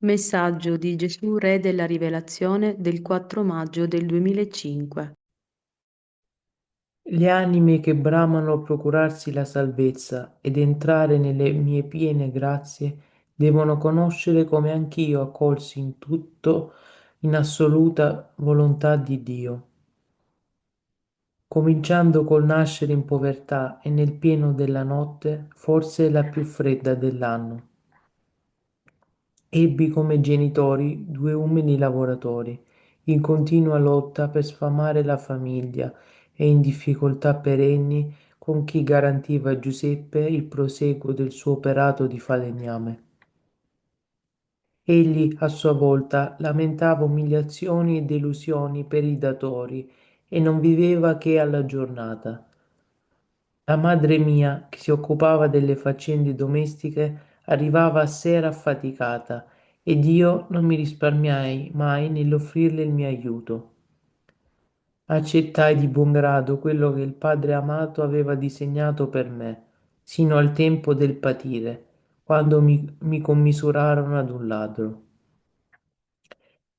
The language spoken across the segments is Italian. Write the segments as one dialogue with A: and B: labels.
A: Messaggio di Gesù Re della Rivelazione del 4 maggio del 2005.
B: Le anime che bramano procurarsi la salvezza ed entrare nelle mie piene grazie devono conoscere come anch'io accolsi in tutto, in assoluta volontà di Dio, cominciando col nascere in povertà e nel pieno della notte, forse la più fredda dell'anno. Ebbi come genitori due umili lavoratori, in continua lotta per sfamare la famiglia e in difficoltà perenni con chi garantiva a Giuseppe il proseguo del suo operato di falegname. Egli, a sua volta, lamentava umiliazioni e delusioni per i datori e non viveva che alla giornata. La madre mia, che si occupava delle faccende domestiche, arrivava a sera affaticata ed io non mi risparmiai mai nell'offrirle il mio aiuto. Accettai di buon grado quello che il Padre amato aveva disegnato per me, sino al tempo del patire, quando mi commisurarono ad un ladro.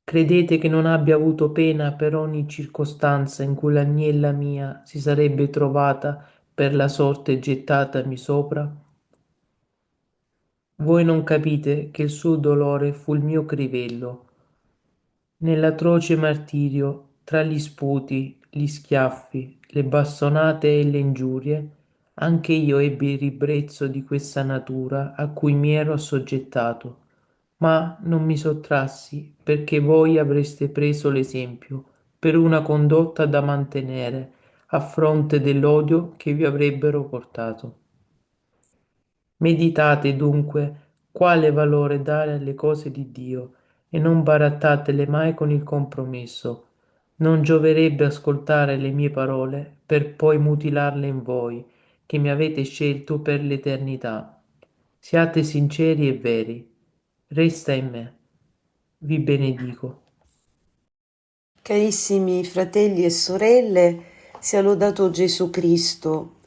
B: Credete che non abbia avuto pena per ogni circostanza in cui l'agnella mia si sarebbe trovata per la sorte gettatami sopra? Voi non capite che il suo dolore fu il mio crivello. Nell'atroce martirio, tra gli sputi, gli schiaffi, le bastonate e le ingiurie, anche io ebbi ribrezzo di questa natura a cui mi ero assoggettato, ma non mi sottrassi perché voi avreste preso l'esempio per una condotta da mantenere a fronte dell'odio che vi avrebbero portato. Meditate dunque quale valore dare alle cose di Dio e non barattatele mai con il compromesso. Non gioverebbe ascoltare le mie parole per poi mutilarle in voi, che mi avete scelto per l'eternità. Siate sinceri e veri. Resta in me. Vi benedico.
C: Carissimi fratelli e sorelle, sia lodato Gesù Cristo.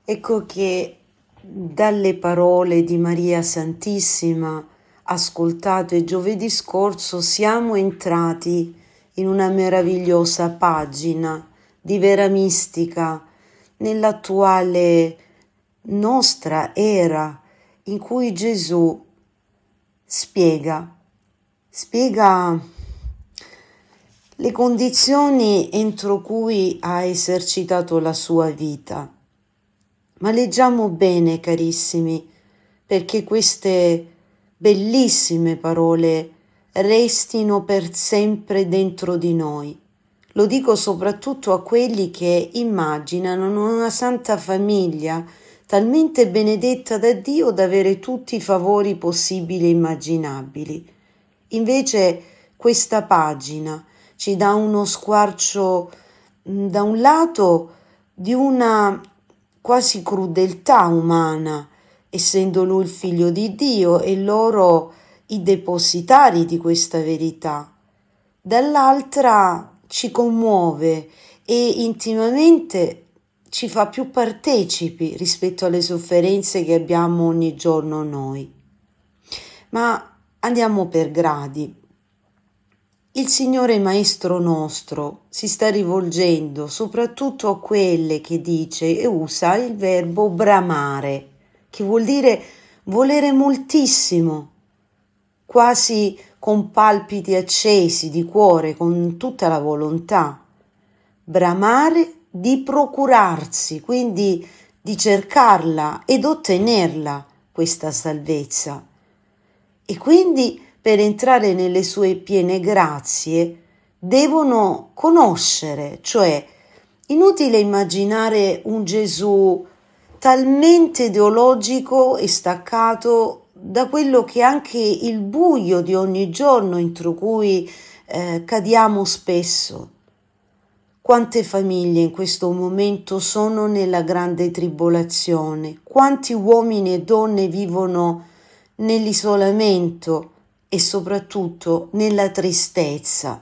C: Ecco che dalle parole di Maria Santissima ascoltate giovedì scorso siamo entrati in una meravigliosa pagina di vera mistica nell'attuale nostra era in cui Gesù spiega le condizioni entro cui ha esercitato la sua vita. Ma leggiamo bene, carissimi, perché queste bellissime parole restino per sempre dentro di noi. Lo dico soprattutto a quelli che immaginano una santa famiglia talmente benedetta da Dio da avere tutti i favori possibili e immaginabili. Invece questa pagina ci dà uno squarcio, da un lato, di una quasi crudeltà umana, essendo lui il figlio di Dio e loro i depositari di questa verità. Dall'altra ci commuove e intimamente ci fa più partecipi rispetto alle sofferenze che abbiamo ogni giorno noi. Ma andiamo per gradi. Il Signore Maestro nostro si sta rivolgendo soprattutto a quelle che dice e usa il verbo bramare, che vuol dire volere moltissimo, quasi con palpiti accesi di cuore, con tutta la volontà. Bramare di procurarsi, quindi di cercarla ed ottenerla, questa salvezza. E quindi per entrare nelle sue piene grazie devono conoscere, cioè inutile immaginare un Gesù talmente ideologico e staccato da quello che è anche il buio di ogni giorno entro cui cadiamo spesso. Quante famiglie in questo momento sono nella grande tribolazione, quanti uomini e donne vivono nell'isolamento e soprattutto nella tristezza.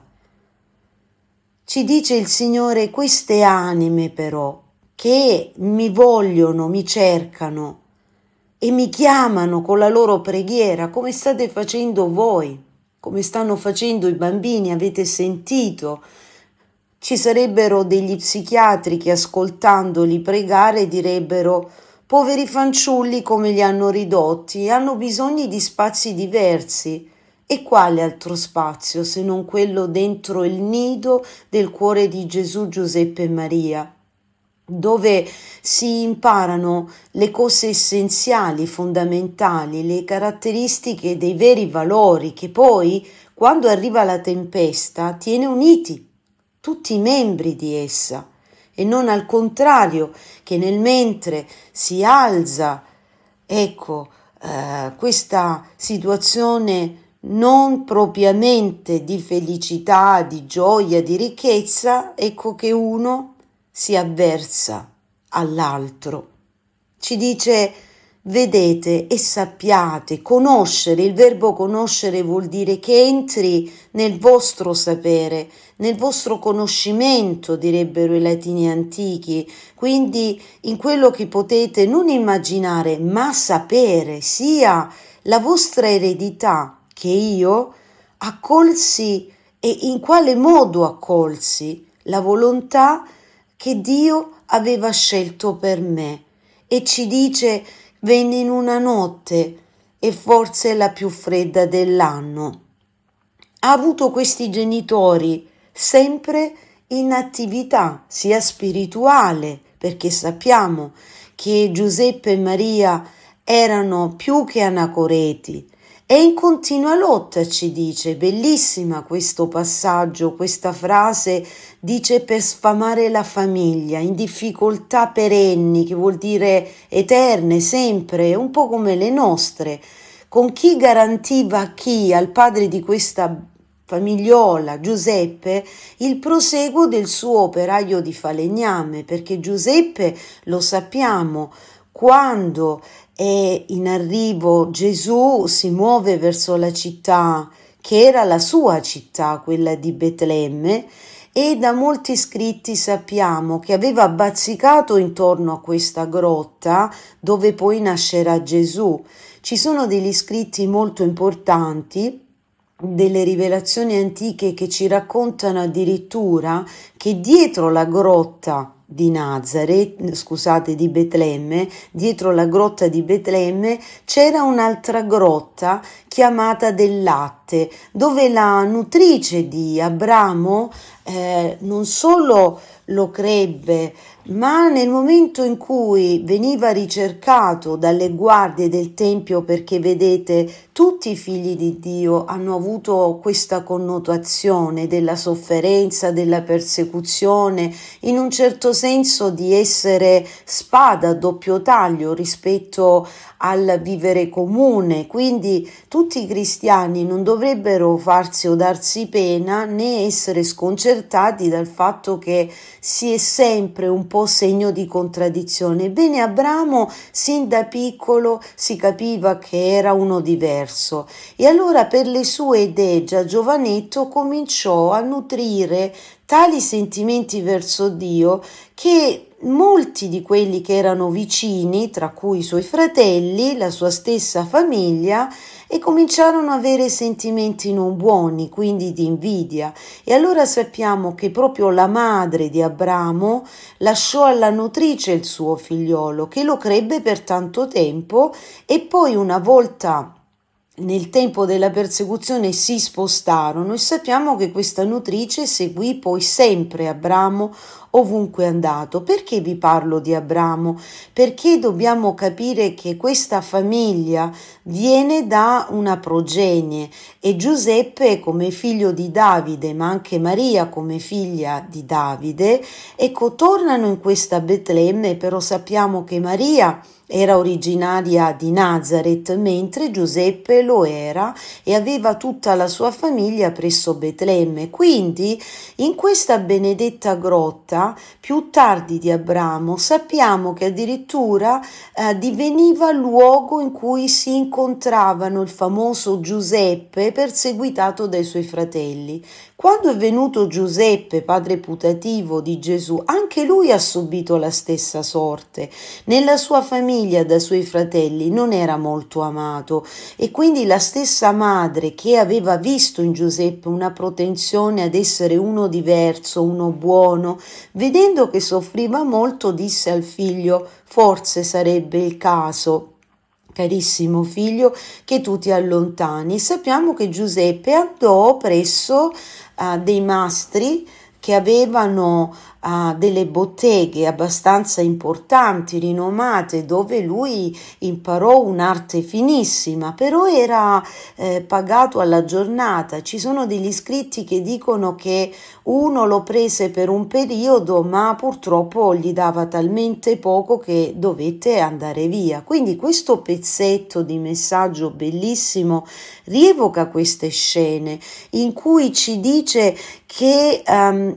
C: Ci dice il Signore, queste anime però che mi vogliono, mi cercano e mi chiamano con la loro preghiera, come state facendo voi, come stanno facendo i bambini, avete sentito? Ci sarebbero degli psichiatri che ascoltandoli pregare direbbero: poveri fanciulli come li hanno ridotti, hanno bisogni di spazi diversi. E quale altro spazio se non quello dentro il nido del cuore di Gesù, Giuseppe e Maria, dove si imparano le cose essenziali, fondamentali, le caratteristiche dei veri valori che poi, quando arriva la tempesta, tiene uniti tutti i membri di essa, e non al contrario, che nel mentre si alza, ecco, questa situazione non propriamente di felicità, di gioia, di ricchezza, ecco che uno si avversa all'altro. Ci dice: vedete e sappiate, conoscere, il verbo conoscere vuol dire che entri nel vostro sapere, nel vostro conoscimento, direbbero i latini antichi, quindi in quello che potete non immaginare, ma sapere, sia la vostra eredità che io accolsi, e in quale modo accolsi la volontà che Dio aveva scelto per me. E ci dice: venne in una notte, e forse la più fredda dell'anno. Ha avuto questi genitori sempre in attività, sia spirituale, perché sappiamo che Giuseppe e Maria erano più che anacoreti, è in continua lotta, ci dice, bellissima questo passaggio, questa frase, dice: per sfamare la famiglia, in difficoltà perenni, che vuol dire eterne, sempre, un po' come le nostre. Con chi garantiva a chi, al padre di questa famigliola, Giuseppe, il proseguo del suo operaio di falegname, perché Giuseppe, lo sappiamo, quando è in arrivo Gesù, si muove verso la città che era la sua città, quella di Betlemme, e da molti scritti sappiamo che aveva bazzicato intorno a questa grotta dove poi nascerà Gesù. Ci sono degli scritti molto importanti, delle rivelazioni antiche che ci raccontano addirittura che dietro la grotta di Nazareth, scusate, di Betlemme, dietro la grotta di Betlemme c'era un'altra grotta chiamata del latte, dove la nutrice di Abramo non solo lo crebbe, ma nel momento in cui veniva ricercato dalle guardie del Tempio, perché vedete, tutti i figli di Dio hanno avuto questa connotazione della sofferenza, della persecuzione, in un certo senso di essere spada a doppio taglio rispetto al vivere comune, quindi tutti i cristiani non dovrebbero farsi o darsi pena né essere sconcertati dal fatto che si è sempre un po' segno di contraddizione. Bene, Abramo sin da piccolo si capiva che era uno diverso, e allora per le sue idee già giovanetto cominciò a nutrire tali sentimenti verso Dio che molti di quelli che erano vicini, tra cui i suoi fratelli, la sua stessa famiglia, e cominciarono ad avere sentimenti non buoni, quindi di invidia. E allora sappiamo che proprio la madre di Abramo lasciò alla nutrice il suo figliolo, che lo crebbe per tanto tempo, e poi una volta nel tempo della persecuzione si spostarono, e sappiamo che questa nutrice seguì poi sempre Abramo ovunque è andato. Perché vi parlo di Abramo? Perché dobbiamo capire che questa famiglia viene da una progenie, e Giuseppe come figlio di Davide, ma anche Maria come figlia di Davide, ecco, tornano in questa Betlemme, però sappiamo che Maria era originaria di Nazareth, mentre Giuseppe lo era e aveva tutta la sua famiglia presso Betlemme. Quindi in questa benedetta grotta, più tardi di Abramo, sappiamo che addirittura diveniva luogo in cui si incontravano il famoso Giuseppe perseguitato dai suoi fratelli. Quando è venuto Giuseppe, padre putativo di Gesù, anche lui ha subito la stessa sorte. Nella sua famiglia, dai suoi fratelli, non era molto amato e quindi la stessa madre che aveva visto in Giuseppe una propensione ad essere uno diverso, uno buono, vedendo che soffriva molto, disse al figlio: forse sarebbe il caso, carissimo figlio, che tu ti allontani. Sappiamo che Giuseppe andò presso dei mastri che avevano delle botteghe abbastanza importanti, rinomate, dove lui imparò un'arte finissima, però era pagato alla giornata. Ci sono degli scritti che dicono che uno lo prese per un periodo, ma purtroppo gli dava talmente poco che dovette andare via. Quindi questo pezzetto di messaggio bellissimo rievoca queste scene in cui ci dice che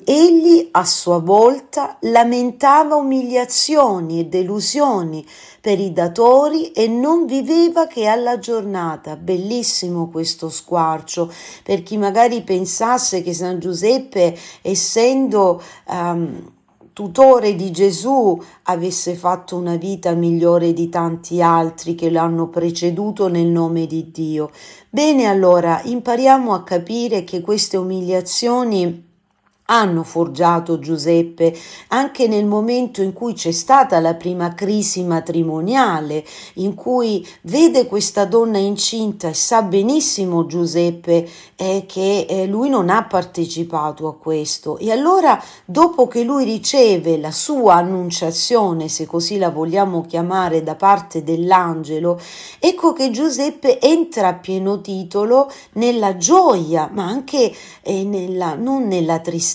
C: egli a sua volta lamentava umiliazioni e delusioni per i datori e non viveva che alla giornata. Bellissimo questo squarcio per chi magari pensasse che San Giuseppe, essendo tutore di Gesù, avesse fatto una vita migliore di tanti altri che l'hanno preceduto nel nome di Dio. Bene, allora impariamo a capire che queste umiliazioni hanno forgiato Giuseppe anche nel momento in cui c'è stata la prima crisi matrimoniale, in cui vede questa donna incinta e sa benissimo Giuseppe che lui non ha partecipato a questo. E allora, dopo che lui riceve la sua annunciazione, se così la vogliamo chiamare, da parte dell'angelo, ecco che Giuseppe entra a pieno titolo nella gioia, ma anche non nella tristezza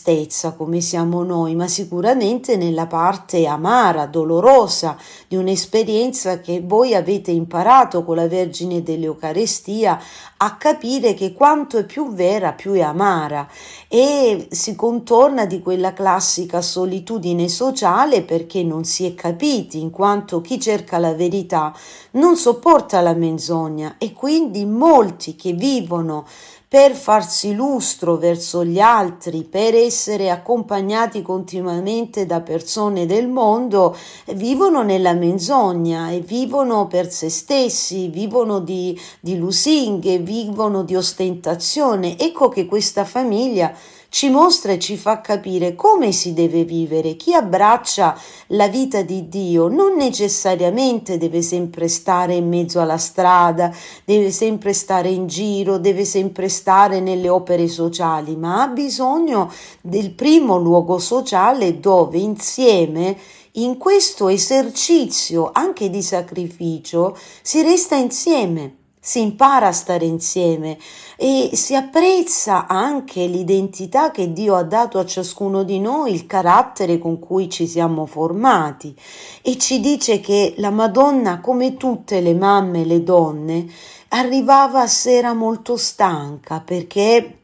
C: come siamo noi, ma sicuramente nella parte amara, dolorosa di un'esperienza che voi avete imparato con la Vergine dell'Eucarestia a capire che quanto è più vera, più è amara, e si contorna di quella classica solitudine sociale perché non si è capiti, in quanto chi cerca la verità non sopporta la menzogna, e quindi molti che vivono per farsi lustro verso gli altri, per essere accompagnati continuamente da persone del mondo, vivono nella menzogna e vivono per se stessi, vivono di lusinghe, vivono di ostentazione. Ecco che questa famiglia ci mostra e ci fa capire come si deve vivere. Chi abbraccia la vita di Dio non necessariamente deve sempre stare in mezzo alla strada, deve sempre stare in giro, deve sempre stare nelle opere sociali, ma ha bisogno del primo luogo sociale dove insieme, in questo esercizio anche di sacrificio, si resta insieme. Si impara a stare insieme e si apprezza anche l'identità che Dio ha dato a ciascuno di noi, il carattere con cui ci siamo formati, e ci dice che la Madonna, come tutte le mamme, le donne, arrivava a sera molto stanca perché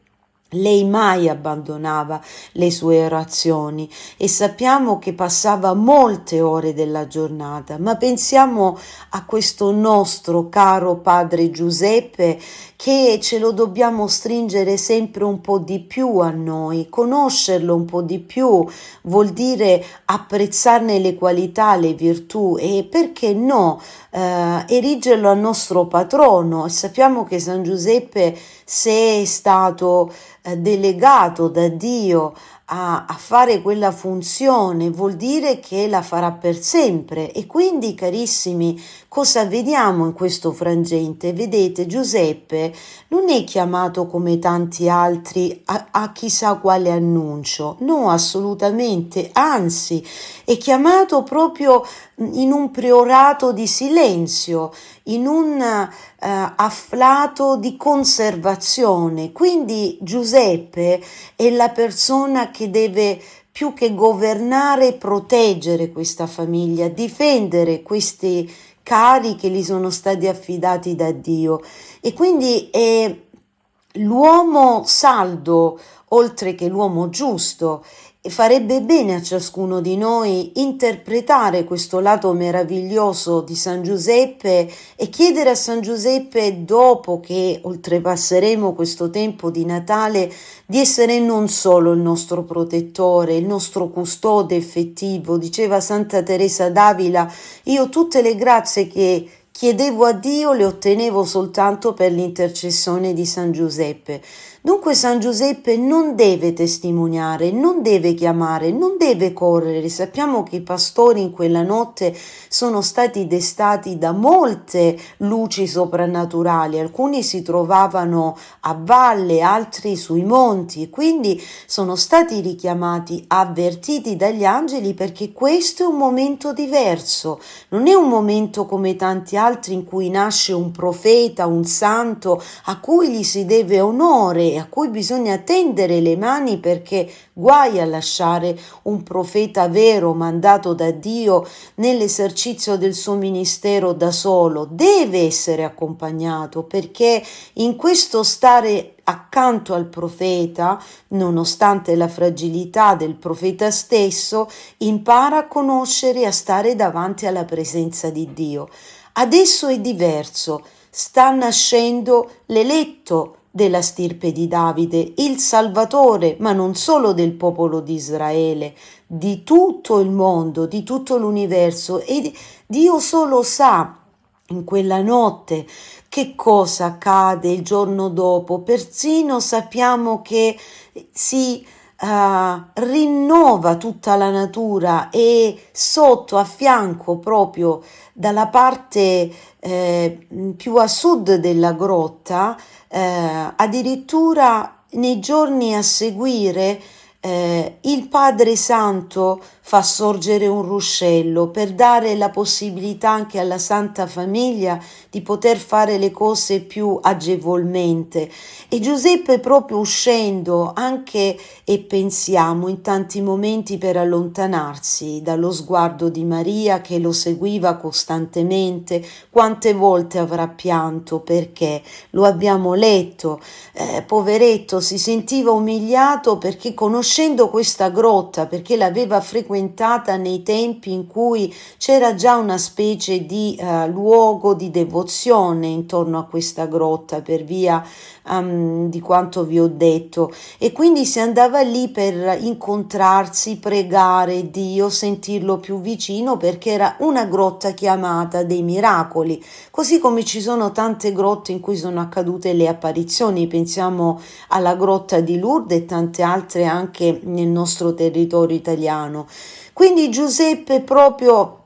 C: lei mai abbandonava le sue orazioni e sappiamo che passava molte ore della giornata, ma pensiamo a questo nostro caro padre Giuseppe, che ce lo dobbiamo stringere sempre un po' di più a noi. Conoscerlo un po' di più vuol dire apprezzarne le qualità, le virtù e, perché no, erigerlo a nostro patrono. E sappiamo che San Giuseppe, se è stato delegato da Dio a fare quella funzione, vuol dire che la farà per sempre. E quindi, carissimi, cosa vediamo in questo frangente? Vedete, Giuseppe non è chiamato come tanti altri a chissà quale annuncio, no, assolutamente, anzi è chiamato proprio in un priorato di silenzio, in un afflato di conservazione. Quindi Giuseppe è la persona che deve, più che governare, proteggere questa famiglia, difendere questi cari che gli sono stati affidati da Dio, e quindi è l'uomo saldo oltre che l'uomo giusto, e farebbe bene a ciascuno di noi interpretare questo lato meraviglioso di San Giuseppe e chiedere a San Giuseppe, dopo che oltrepasseremo questo tempo di Natale, di essere non solo il nostro protettore, il nostro custode effettivo. Diceva Santa Teresa d'Avila: io tutte le grazie che chiedevo a Dio le ottenevo soltanto per l'intercessione di San Giuseppe. Dunque San Giuseppe non deve testimoniare, non deve chiamare, non deve correre. Sappiamo che i pastori in quella notte sono stati destati da molte luci soprannaturali, alcuni si trovavano a valle, altri sui monti, e quindi sono stati richiamati, avvertiti dagli angeli, perché questo è un momento diverso, non è un momento come tanti altri in cui nasce un profeta, un santo a cui gli si deve onore e a cui bisogna tendere le mani, perché guai a lasciare un profeta vero mandato da Dio nell'esercizio del suo ministero da solo. Deve essere accompagnato, perché in questo stare accanto al profeta, nonostante la fragilità del profeta stesso, impara a conoscere e a stare davanti alla presenza di Dio. Adesso è diverso, sta nascendo l'eletto della stirpe di Davide, il Salvatore, ma non solo del popolo di Israele, di tutto il mondo, di tutto l'universo, e Dio solo sa in quella notte che cosa accade il giorno dopo. Persino sappiamo che si rinnova tutta la natura, e sotto, a fianco, proprio dalla parte più a sud della grotta, addirittura nei giorni a seguire, il Padre Santo fa sorgere un ruscello per dare la possibilità anche alla Santa Famiglia di poter fare le cose più agevolmente. E Giuseppe, proprio uscendo anche, e pensiamo, in tanti momenti per allontanarsi dallo sguardo di Maria che lo seguiva costantemente, quante volte avrà pianto, perché lo abbiamo letto, poveretto, si sentiva umiliato perché, conoscendo questa grotta, perché l'aveva frequentata nei tempi in cui c'era già una specie di luogo di devozione intorno a questa grotta, per via di quanto vi ho detto, e quindi si andava lì per incontrarsi, pregare Dio, sentirlo più vicino, perché era una grotta chiamata dei miracoli, così come ci sono tante grotte in cui sono accadute le apparizioni. Pensiamo alla grotta di Lourdes e tante altre anche nel nostro territorio italiano. Quindi Giuseppe, proprio,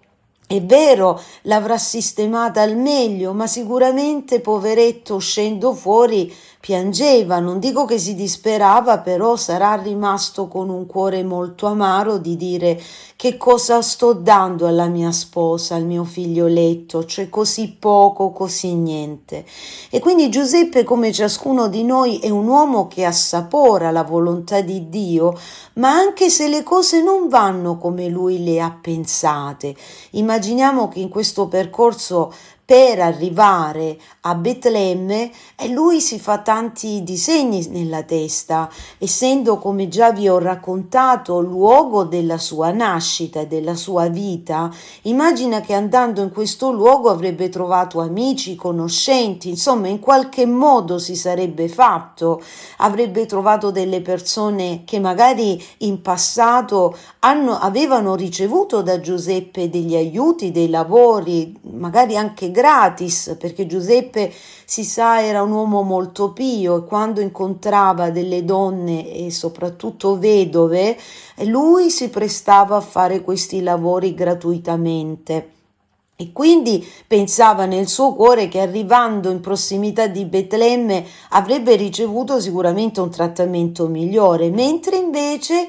C: è vero, l'avrà sistemata al meglio, ma sicuramente, poveretto, uscendo fuori piangeva. Non dico che si disperava, però sarà rimasto con un cuore molto amaro di dire: che cosa sto dando alla mia sposa, al mio figlioletto, cioè così poco, così niente. E quindi Giuseppe, come ciascuno di noi, è un uomo che assapora la volontà di Dio, ma anche se le cose non vanno come lui le ha pensate. Immaginiamo che in questo percorso, per arrivare a Betlemme, lui si fa tanti disegni nella testa, essendo, come già vi ho raccontato, luogo della sua nascita e della sua vita. Immagina che andando in questo luogo avrebbe trovato amici, conoscenti, insomma in qualche modo si sarebbe fatto, avrebbe trovato delle persone che magari in passato avevano ricevuto da Giuseppe degli aiuti, dei lavori, magari anche gratis, perché Giuseppe, si sa, era un uomo molto pio, e quando incontrava delle donne e soprattutto vedove, lui si prestava a fare questi lavori gratuitamente. E quindi pensava nel suo cuore che, arrivando in prossimità di Betlemme, avrebbe ricevuto sicuramente un trattamento migliore, mentre invece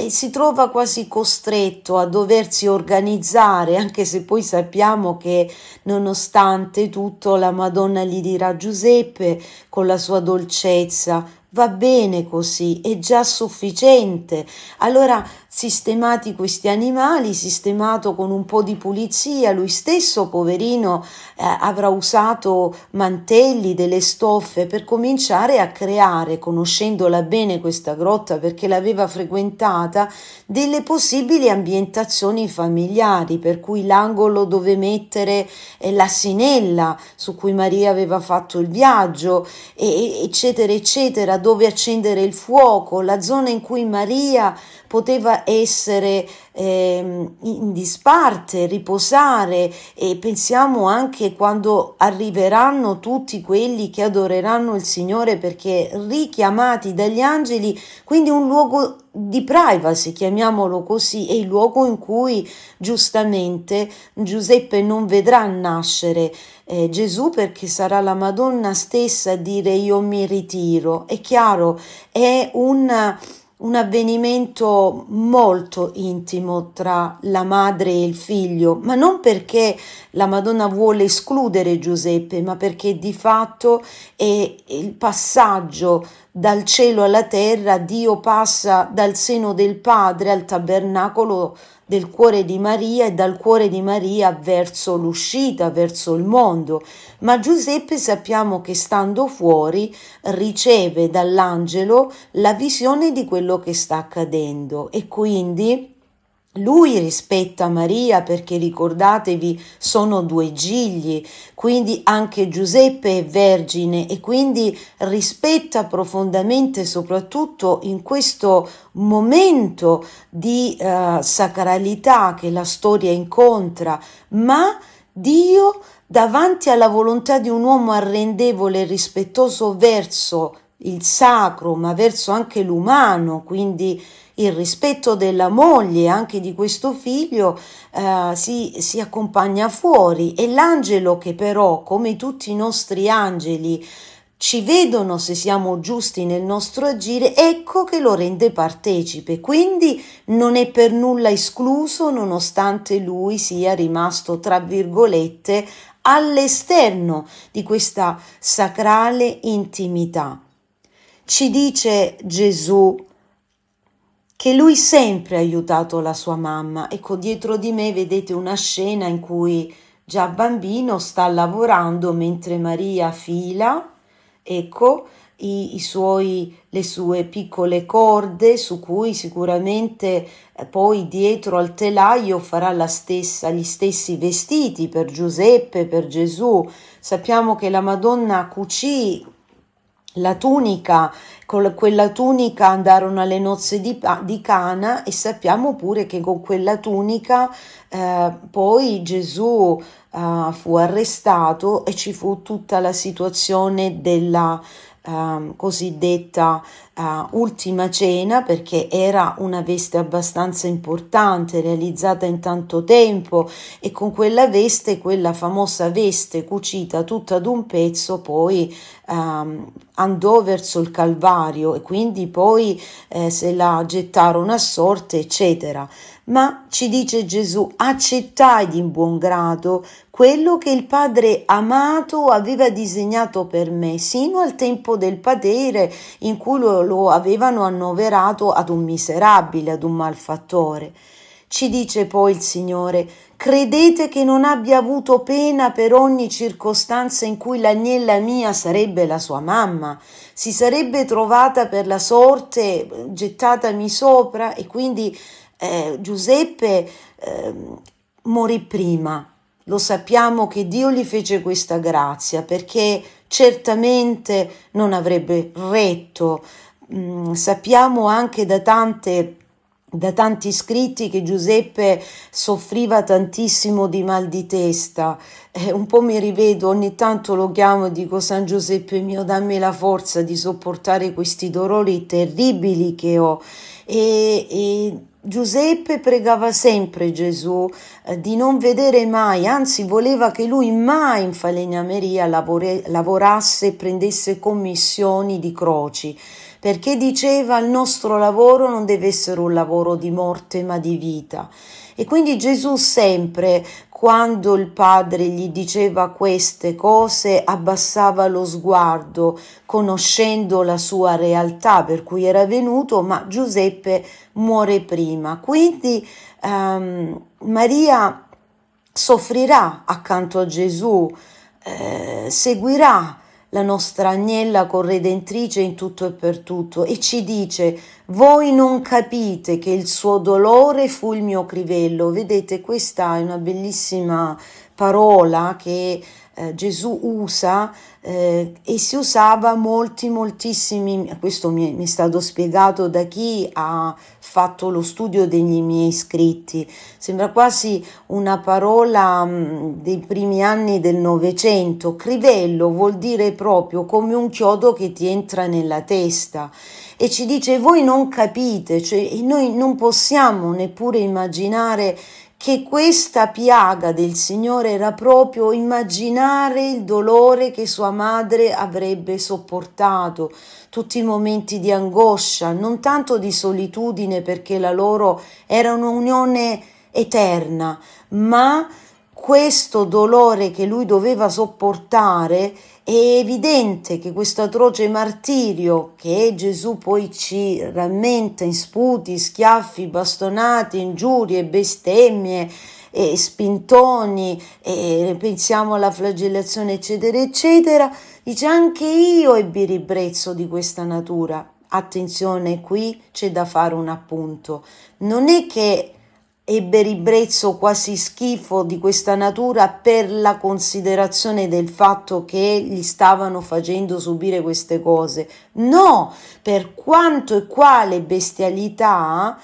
C: si trova quasi costretto a doversi organizzare, anche se poi sappiamo che, nonostante tutto, la Madonna gli dirà: Giuseppe, con la sua dolcezza: va bene così, è già sufficiente. Allora sistemati questi animali, sistemato con un po' di pulizia, lui stesso, poverino, avrà usato mantelli, delle stoffe per cominciare a creare, conoscendola bene questa grotta perché l'aveva frequentata, delle possibili ambientazioni familiari, per cui l'angolo dove mettere l'asinella su cui Maria aveva fatto il viaggio, eccetera, eccetera, dove accendere il fuoco, la zona in cui Maria poteva essere in disparte, riposare, e pensiamo anche quando arriveranno tutti quelli che adoreranno il Signore perché richiamati dagli angeli, quindi un luogo di privacy, chiamiamolo così, è il luogo in cui giustamente Giuseppe non vedrà nascere Gesù, perché sarà la Madonna stessa a dire io mi ritiro. È chiaro, è un avvenimento molto intimo tra la madre e il figlio, ma non perché la Madonna vuole escludere Giuseppe, ma perché di fatto è il passaggio dal cielo alla terra. Dio passa dal seno del Padre al tabernacolo del cuore di Maria e dal cuore di Maria verso l'uscita, verso il mondo. Ma Giuseppe sappiamo che stando fuori riceve dall'angelo la visione di quello che sta accadendo, e quindi lui rispetta Maria perché, ricordatevi, sono due gigli, quindi anche Giuseppe è vergine, e quindi rispetta profondamente, soprattutto in questo momento di sacralità che la storia incontra, ma Dio, davanti alla volontà di un uomo arrendevole e rispettoso verso il sacro, ma verso anche l'umano, quindi il rispetto della moglie, anche di questo figlio, si accompagna fuori, e l'angelo, che però, come tutti i nostri angeli, ci vedono se siamo giusti nel nostro agire, ecco che lo rende partecipe, quindi non è per nulla escluso, nonostante lui sia rimasto, tra virgolette, all'esterno di questa sacrale intimità. Ci dice Gesù che lui sempre ha aiutato la sua mamma. Ecco, dietro di me vedete una scena in cui già bambino sta lavorando mentre Maria fila, ecco, le sue piccole corde su cui sicuramente poi dietro al telaio farà gli stessi vestiti per Giuseppe, per Gesù. Sappiamo che la Madonna cucì la tunica, con quella tunica andarono alle nozze di Cana, e sappiamo pure che con quella tunica poi Gesù fu arrestato e ci fu tutta la situazione della cosiddetta ultima cena, perché era una veste abbastanza importante realizzata in tanto tempo, e con quella veste, quella famosa veste cucita tutta ad un pezzo, poi andò verso il Calvario, e quindi poi se la gettarono a sorte, eccetera. Ma ci dice Gesù: accettai di buon grado quello che il Padre amato aveva disegnato per me, sino al tempo del padere in cui lo avevano annoverato ad un miserabile, ad un malfattore. Ci dice poi il Signore: credete che non abbia avuto pena per ogni circostanza in cui l'agnella mia sarebbe la sua mamma? Si sarebbe trovata per la sorte gettatami sopra, e quindi Giuseppe morì prima. Lo sappiamo che Dio gli fece questa grazia perché certamente non avrebbe retto. Sappiamo anche da tanti scritti che Giuseppe soffriva tantissimo di mal di testa. Un po' mi rivedo, ogni tanto lo chiamo e dico: San Giuseppe mio, dammi la forza di sopportare questi dolori terribili che ho. E Giuseppe pregava sempre Gesù di non vedere mai, anzi voleva che lui mai in falegnameria lavorasse e prendesse commissioni di croci, perché diceva il nostro lavoro non deve essere un lavoro di morte ma di vita. E quindi Gesù sempre, quando il Padre gli diceva queste cose, abbassava lo sguardo, conoscendo la sua realtà per cui era venuto, ma Giuseppe muore prima. Quindi Maria soffrirà accanto a Gesù, seguirà la nostra agnella corredentrice in tutto e per tutto e ci dice: voi non capite che il suo dolore fu il mio crivello. Vedete, questa è una bellissima parola che Gesù usa e si usava moltissimi, questo mi è stato spiegato da chi ha fatto lo studio degli miei scritti, sembra quasi una parola dei primi anni del Novecento. Crivello vuol dire proprio come un chiodo che ti entra nella testa e ci dice: voi non capite, cioè noi non possiamo neppure immaginare che questa piaga del Signore era proprio immaginare il dolore che sua madre avrebbe sopportato, tutti i momenti di angoscia, non tanto di solitudine perché la loro era un'unione eterna, ma questo dolore che lui doveva sopportare. È evidente che questo atroce martirio che Gesù poi ci rammenta in sputi, schiaffi, bastonati, ingiurie, bestemmie, e spintoni, e pensiamo alla flagellazione eccetera eccetera, dice: anche io ebbi ribrezzo di questa natura. Attenzione, qui c'è da fare un appunto, non è che ebbe ribrezzo, quasi schifo di questa natura per la considerazione del fatto che gli stavano facendo subire queste cose. No, per quanto e quale bestialità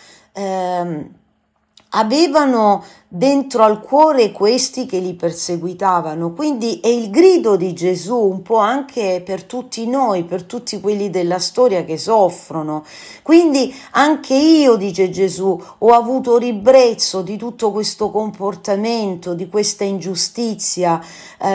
C: avevano dentro al cuore questi che li perseguitavano. Quindi è il grido di Gesù un po' anche per tutti noi, per tutti quelli della storia che soffrono. Quindi anche io, dice Gesù, ho avuto ribrezzo di tutto questo comportamento, di questa ingiustizia,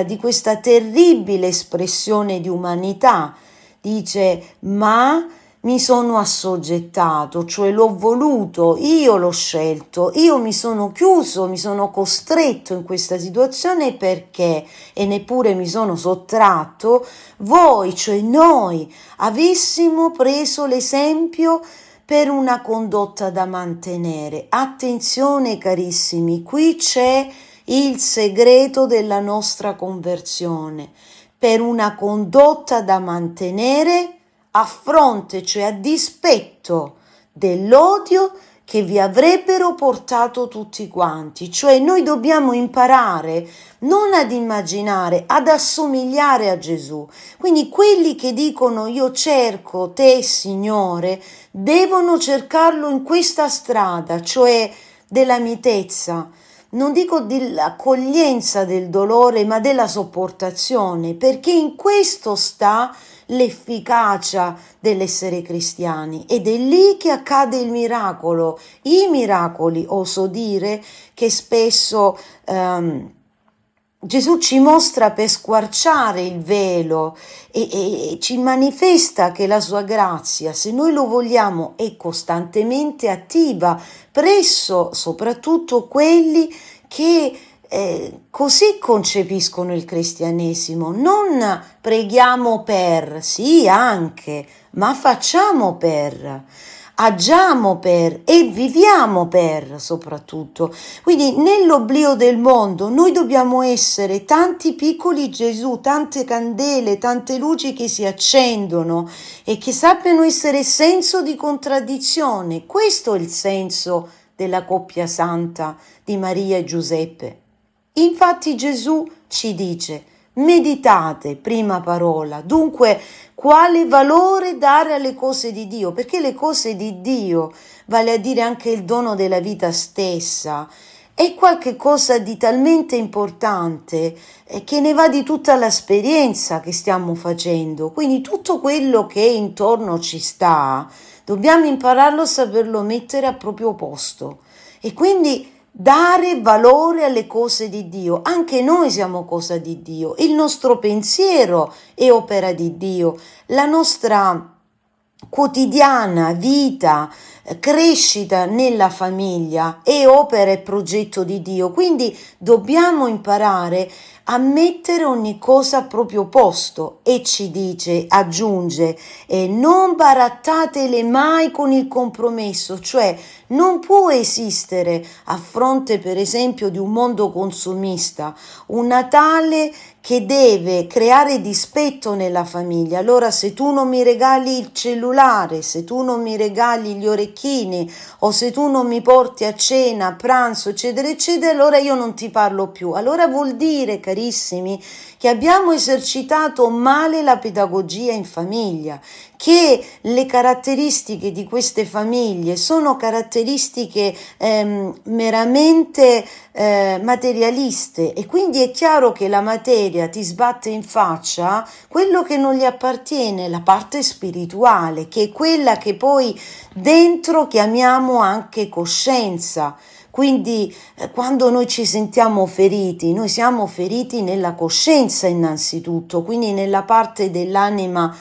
C: di questa terribile espressione di umanità. Dice: ma mi sono assoggettato, cioè l'ho voluto, io l'ho scelto, io mi sono chiuso, mi sono costretto in questa situazione perché, e neppure mi sono sottratto, voi, cioè noi, avessimo preso l'esempio per una condotta da mantenere. Attenzione carissimi, qui c'è il segreto della nostra conversione. Per una condotta da mantenere a fronte, cioè a dispetto dell'odio che vi avrebbero portato tutti quanti. Cioè noi dobbiamo imparare non ad immaginare, ad assomigliare a Gesù. Quindi quelli che dicono io cerco te Signore, devono cercarlo in questa strada, cioè della mitezza. Non dico dell'accoglienza del dolore, ma della sopportazione, perché in questo sta l'efficacia dell'essere cristiani ed è lì che accade il miracolo. I miracoli, oso dire, che spesso Gesù ci mostra per squarciare il velo e ci manifesta che la sua grazia, se noi lo vogliamo, è costantemente attiva presso soprattutto quelli che così concepiscono il cristianesimo. Non preghiamo per, sì anche, ma facciamo per, agiamo per e viviamo per soprattutto. Quindi nell'oblio del mondo noi dobbiamo essere tanti piccoli Gesù, tante candele, tante luci che si accendono e che sappiano essere senso di contraddizione. Questo è il senso della coppia santa di Maria e Giuseppe. Infatti Gesù ci dice: meditate, prima parola, dunque quale valore dare alle cose di Dio, perché le cose di Dio, vale a dire anche il dono della vita stessa, è qualche cosa di talmente importante che ne va di tutta l'esperienza che stiamo facendo. Quindi tutto quello che intorno ci sta, dobbiamo impararlo a saperlo mettere a proprio posto e quindi dare valore alle cose di Dio. Anche noi siamo cosa di Dio, il nostro pensiero è opera di Dio, la nostra quotidiana, vita, crescita nella famiglia, è opera e progetto di Dio. Quindi dobbiamo imparare a mettere ogni cosa al proprio posto e ci dice, aggiunge, non barattatele mai con il compromesso, cioè non può esistere a fronte per esempio di un mondo consumista un Natale che deve creare dispetto nella famiglia. Allora se tu non mi regali il cellulare, se tu non mi regali gli orecchini o se tu non mi porti a cena, a pranzo, eccetera, eccetera, allora io non ti parlo più. Allora vuol dire, carissimi, che abbiamo esercitato male la pedagogia in famiglia, che le caratteristiche di queste famiglie sono caratteristiche meramente materialiste, e quindi è chiaro che la materia ti sbatte in faccia quello che non gli appartiene, la parte spirituale, che è quella che poi dentro chiamiamo anche coscienza. Quindi quando noi ci sentiamo feriti, noi siamo feriti nella coscienza innanzitutto, quindi nella parte dell'anima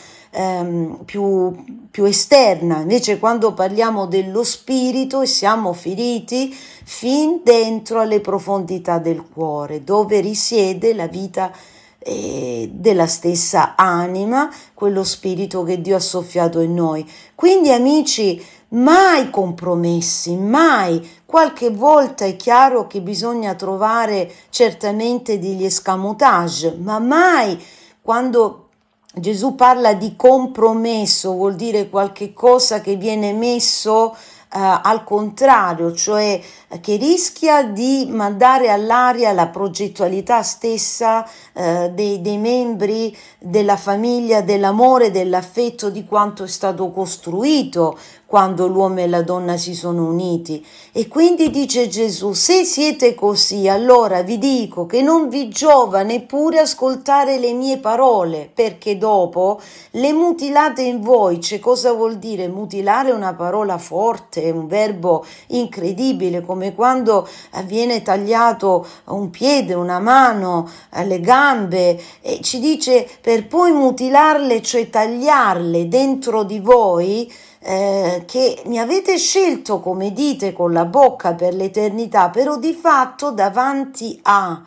C: più esterna. Invece quando parliamo dello spirito siamo feriti fin dentro alle profondità del cuore, dove risiede la vita della stessa anima, quello spirito che Dio ha soffiato in noi. Quindi amici, mai compromessi, mai. Qualche volta è chiaro che bisogna trovare certamente degli escamotage, ma mai quando Gesù parla di compromesso, vuol dire qualche cosa che viene messo al contrario, cioè che rischia di mandare all'aria la progettualità stessa dei membri della famiglia, dell'amore, dell'affetto, di quanto è stato costruito quando l'uomo e la donna si sono uniti. E quindi dice Gesù, se siete così, allora vi dico che non vi giova neppure ascoltare le mie parole, perché dopo le mutilate in voi. Cioè, cosa vuol dire? Mutilare è una parola forte, è un verbo incredibile, come quando viene tagliato un piede, una mano, le gambe, e ci dice per poi mutilarle, cioè tagliarle dentro di voi, che mi avete scelto, come dite con la bocca, per l'eternità, però di fatto davanti a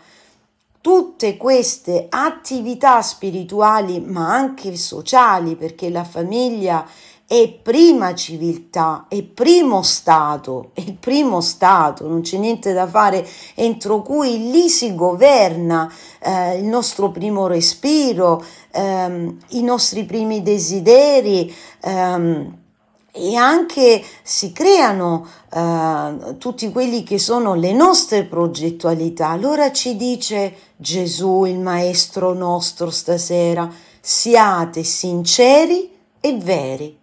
C: tutte queste attività spirituali ma anche sociali, perché la famiglia è prima civiltà, è il primo stato, non c'è niente da fare, entro cui lì si governa il nostro primo respiro, i nostri primi desideri, e anche si creano tutti quelli che sono le nostre progettualità. Allora ci dice Gesù, il Maestro nostro, stasera, siate sinceri e veri.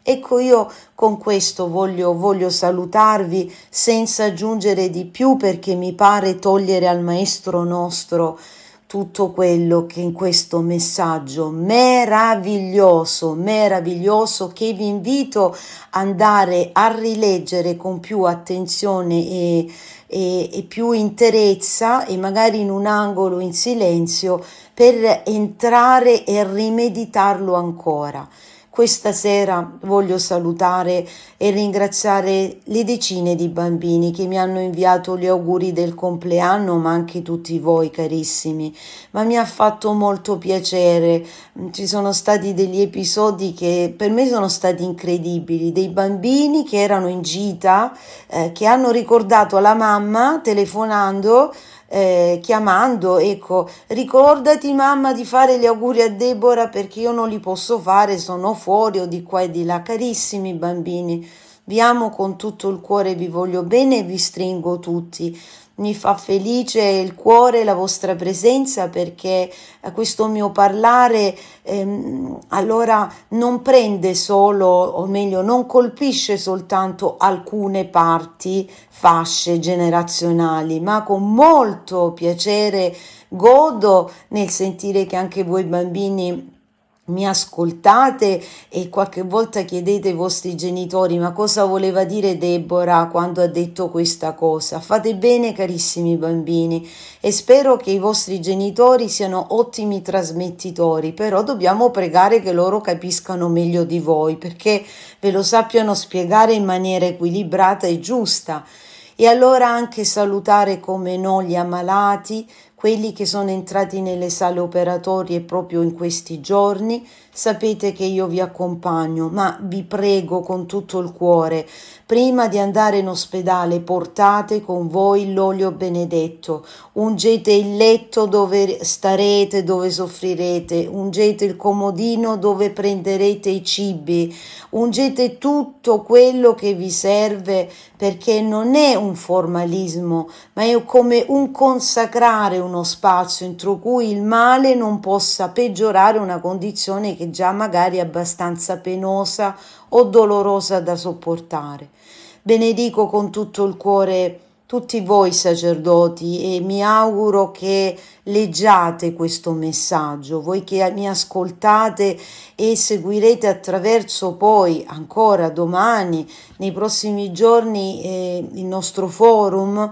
C: Ecco, io con questo voglio salutarvi senza aggiungere di più, perché mi pare togliere al Maestro nostro tutto quello che in questo messaggio meraviglioso, che vi invito ad andare a rileggere con più attenzione e più interezza, e magari in un angolo in silenzio, per entrare e rimeditarlo ancora. Questa sera voglio salutare e ringraziare le decine di bambini che mi hanno inviato gli auguri del compleanno, ma anche tutti voi carissimi. Ma mi ha fatto molto piacere. Ci sono stati degli episodi che per me sono stati incredibili, dei bambini che erano in gita, che hanno ricordato alla mamma telefonando, chiamando, ecco, ricordati mamma di fare gli auguri a Deborah perché io non li posso fare, sono fuori o di qua e di là. Carissimi bambini, vi amo con tutto il cuore, vi voglio bene e vi stringo tutti. Mi fa felice il cuore la vostra presenza, perché questo mio parlare allora non prende solo, o meglio non colpisce soltanto alcune parti, fasce generazionali, ma con molto piacere godo nel sentire che anche voi bambini mi ascoltate e qualche volta chiedete ai vostri genitori ma cosa voleva dire Deborah quando ha detto questa cosa. Fate bene, carissimi bambini, e spero che i vostri genitori siano ottimi trasmettitori, però dobbiamo pregare che loro capiscano meglio di voi, perché ve lo sappiano spiegare in maniera equilibrata e giusta. E allora anche salutare come no gli ammalati, quelli che sono entrati nelle sale operatorie proprio in questi giorni. Sapete che io vi accompagno, ma vi prego con tutto il cuore, prima di andare in ospedale portate con voi l'olio benedetto, ungete il letto dove starete, dove soffrirete, ungete il comodino dove prenderete i cibi, ungete tutto quello che vi serve, perché non è un formalismo, ma è come un consacrare uno spazio entro cui il male non possa peggiorare una condizione che già magari è abbastanza penosa o dolorosa da sopportare. Benedico con tutto il cuore tutti voi sacerdoti e mi auguro che leggiate questo messaggio, voi che mi ascoltate e seguirete attraverso poi ancora domani, nei prossimi giorni, il nostro forum.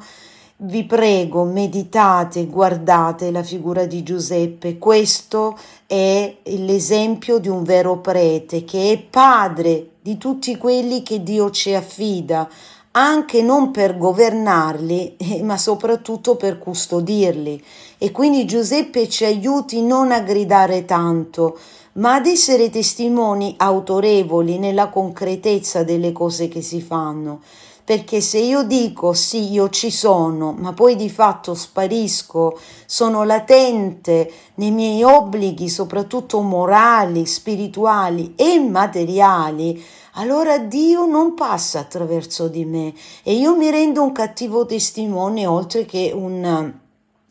C: Vi prego, meditate, guardate la figura di Giuseppe. Questo è l'esempio di un vero prete che è padre di tutti quelli che Dio ci affida, anche non per governarli, ma soprattutto per custodirli. E quindi Giuseppe ci aiuti non a gridare tanto, ma ad essere testimoni autorevoli nella concretezza delle cose che si fanno. Perché se io dico sì, io ci sono, ma poi di fatto sparisco, sono latente nei miei obblighi, soprattutto morali, spirituali e materiali, allora Dio non passa attraverso di me e io mi rendo un cattivo testimone oltre che un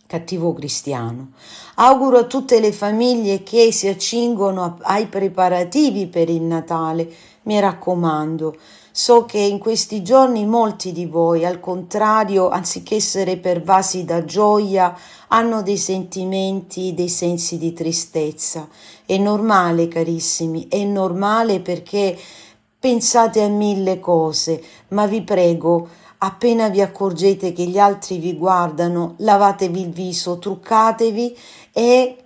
C: cattivo cristiano. Auguro a tutte le famiglie che si accingono ai preparativi per il Natale, mi raccomando, so che in questi giorni molti di voi, al contrario, anziché essere pervasi da gioia, hanno dei sentimenti, dei sensi di tristezza. È normale, carissimi, è normale perché pensate a mille cose, ma vi prego, appena vi accorgete che gli altri vi guardano, lavatevi il viso, truccatevi e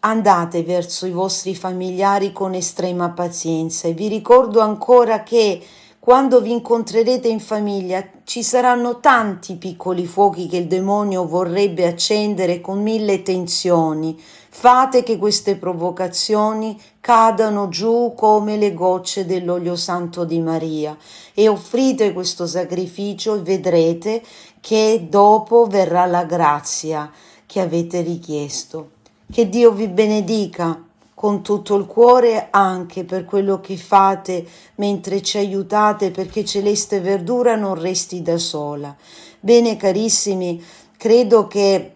C: andate verso i vostri familiari con estrema pazienza. E vi ricordo ancora che quando vi incontrerete in famiglia ci saranno tanti piccoli fuochi che il demonio vorrebbe accendere con mille tensioni. Fate che queste provocazioni cadano giù come le gocce dell'olio santo di Maria e offrite questo sacrificio e vedrete che dopo verrà la grazia che avete richiesto. Che Dio vi benedica con tutto il cuore anche per quello che fate mentre ci aiutate, perché Celeste Verdura non resti da sola. Bene, carissimi, credo che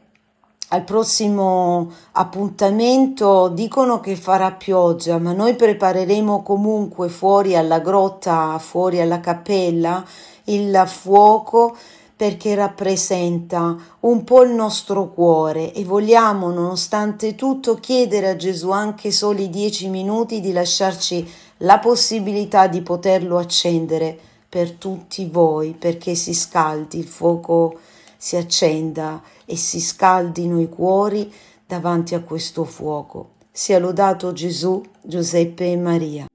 C: al prossimo appuntamento dicono che farà pioggia, ma noi prepareremo comunque fuori alla grotta, fuori alla cappella, il fuoco, perché rappresenta un po' il nostro cuore e vogliamo, nonostante tutto, chiedere a Gesù anche soli 10 minuti di lasciarci la possibilità di poterlo accendere per tutti voi, perché si scaldi il fuoco, si accenda e si scaldino i cuori davanti a questo fuoco. Sia lodato Gesù, Giuseppe e Maria.